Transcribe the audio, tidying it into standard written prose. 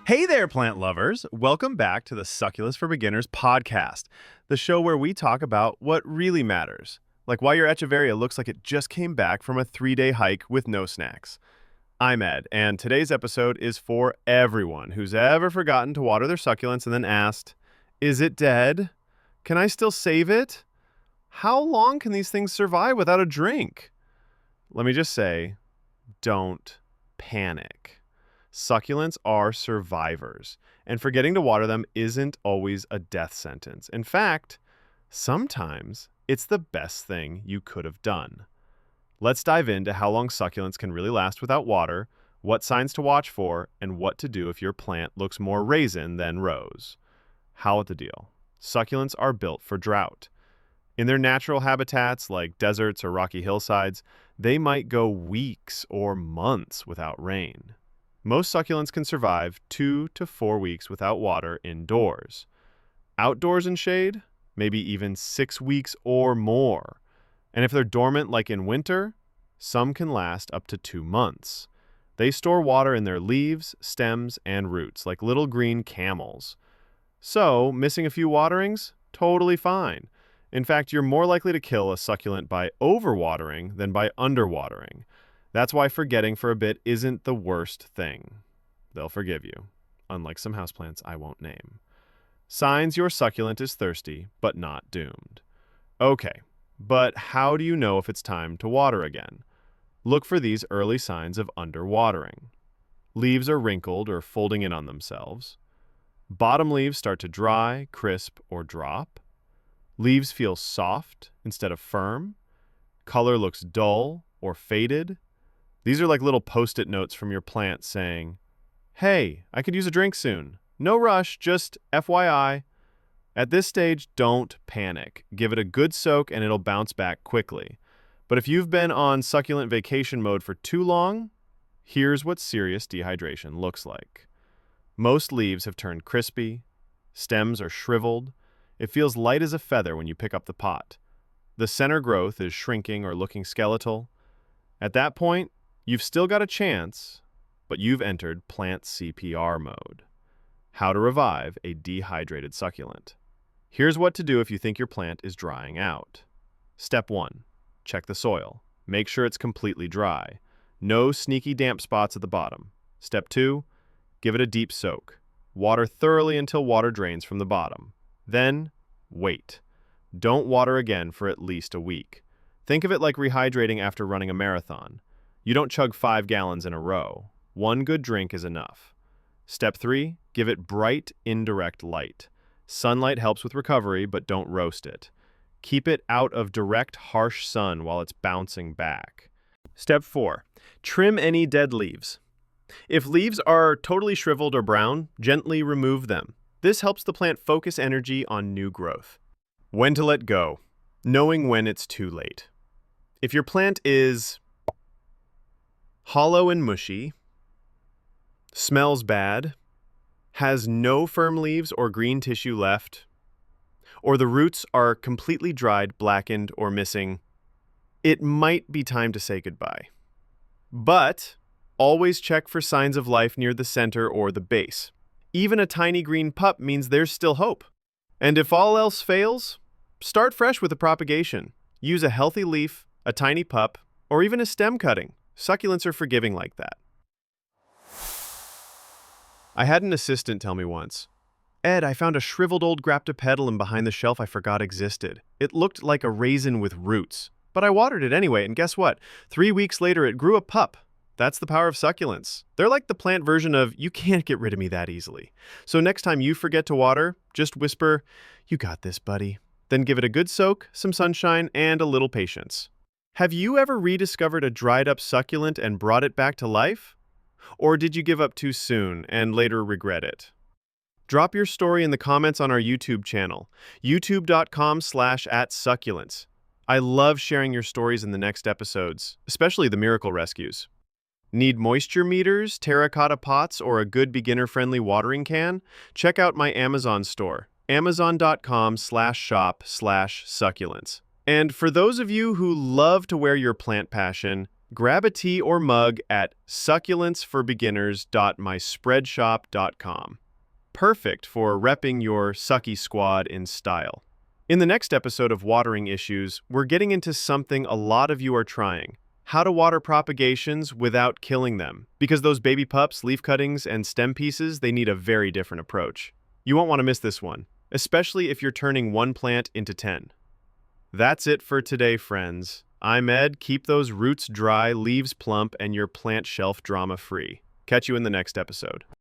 Hey there, plant lovers! Welcome back to the Succulents for Beginners podcast, the show where we talk about what really matters, like why your echeveria looks like it just came back from a 3-day hike with no snacks. I'm Ed, and today's episode is for everyone who's ever forgotten to water their succulents and then asked, is it dead? Can I still save it? How long can these things survive without a drink? Let me just say, don't panic. Succulents are survivors, and forgetting to water them isn't always a death sentence. In fact, sometimes it's the best thing you could have done. Let's dive into how long succulents can really last without water, what signs to watch for, and what to do if your plant looks more raisin than rose. How at the deal? Succulents are built for drought. In their natural habitats, like deserts or rocky hillsides, they might go weeks or months without rain. Most succulents can survive 2 to 4 weeks without water indoors. Outdoors in shade, maybe even 6 weeks or more. And if they're dormant like in winter, some can last up to 2 months. They store water in their leaves, stems, and roots, like little green camels. So, missing a few waterings? Totally fine. In fact, you're more likely to kill a succulent by overwatering than by underwatering. That's why forgetting for a bit isn't the worst thing. They'll forgive you, unlike some houseplants I won't name. Signs your succulent is thirsty, but not doomed. Okay, but how do you know if it's time to water again? Look for these early signs of underwatering. Leaves are wrinkled or folding in on themselves. Bottom leaves start to dry, crisp, or drop. Leaves feel soft instead of firm. Color looks dull or faded. These are like little post-it notes from your plant saying, hey, I could use a drink soon. No rush, just FYI. At this stage, don't panic. Give it a good soak and it'll bounce back quickly. But if you've been on succulent vacation mode for too long, here's what serious dehydration looks like. Most leaves have turned crispy. Stems are shriveled. It feels light as a feather when you pick up the pot. The center growth is shrinking or looking skeletal. At that point, you've still got a chance, but you've entered plant CPR mode. How to revive a dehydrated succulent. Here's what to do if you think your plant is drying out. Step 1. Check the soil. Make sure it's completely dry. No sneaky damp spots at the bottom. Step 2. Give it a deep soak. Water thoroughly until water drains from the bottom. Then, wait. Don't water again for at least a week. Think of it like rehydrating after running a marathon. You don't chug 5 gallons in a row. One good drink is enough. Step 3, give it bright, indirect light. Sunlight helps with recovery, but don't roast it. Keep it out of direct, harsh sun while it's bouncing back. Step 4, trim any dead leaves. If leaves are totally shriveled or brown, gently remove them. This helps the plant focus energy on new growth. When to let go, knowing when it's too late. If your plant is hollow and mushy, smells bad, has no firm leaves or green tissue left, or the roots are completely dried, blackened, or missing, it might be time to say goodbye. But always check for signs of life near the center or the base. Even a tiny green pup means there's still hope. And if all else fails, start fresh with the propagation. Use a healthy leaf, a tiny pup, or even a stem cutting. Succulents are forgiving like that. I had an assistant tell me once, Ed, I found a shriveled old graptopetalum behind the shelf I forgot existed. It looked like a raisin with roots. But I watered it anyway, and guess what? 3 weeks later, it grew a pup. That's the power of succulents. They're like the plant version of, you can't get rid of me that easily. So next time you forget to water, just whisper, you got this, buddy. Then give it a good soak, some sunshine, and a little patience. Have you ever rediscovered a dried-up succulent and brought it back to life? Or did you give up too soon and later regret it? Drop your story in the comments on our YouTube channel, youtube.com/@succulents. I love sharing your stories in the next episodes, especially the miracle rescues. Need moisture meters, terracotta pots, or a good beginner-friendly watering can? Check out my Amazon store, amazon.com/shop/succulents. And for those of you who love to wear your plant passion, grab a tea or mug at succulentsforbeginners.myspreadshop.com. Perfect for repping your sucky squad in style. In the next episode of Watering Issues, we're getting into something a lot of you are trying: how to water propagations without killing them. Because those baby pups, leaf cuttings, and stem pieces, they need a very different approach. You won't want to miss this one, especially if you're turning one plant into 10. That's it for today, friends. I'm Ed. Keep those roots dry, leaves plump, and your plant shelf drama free. Catch you in the next episode.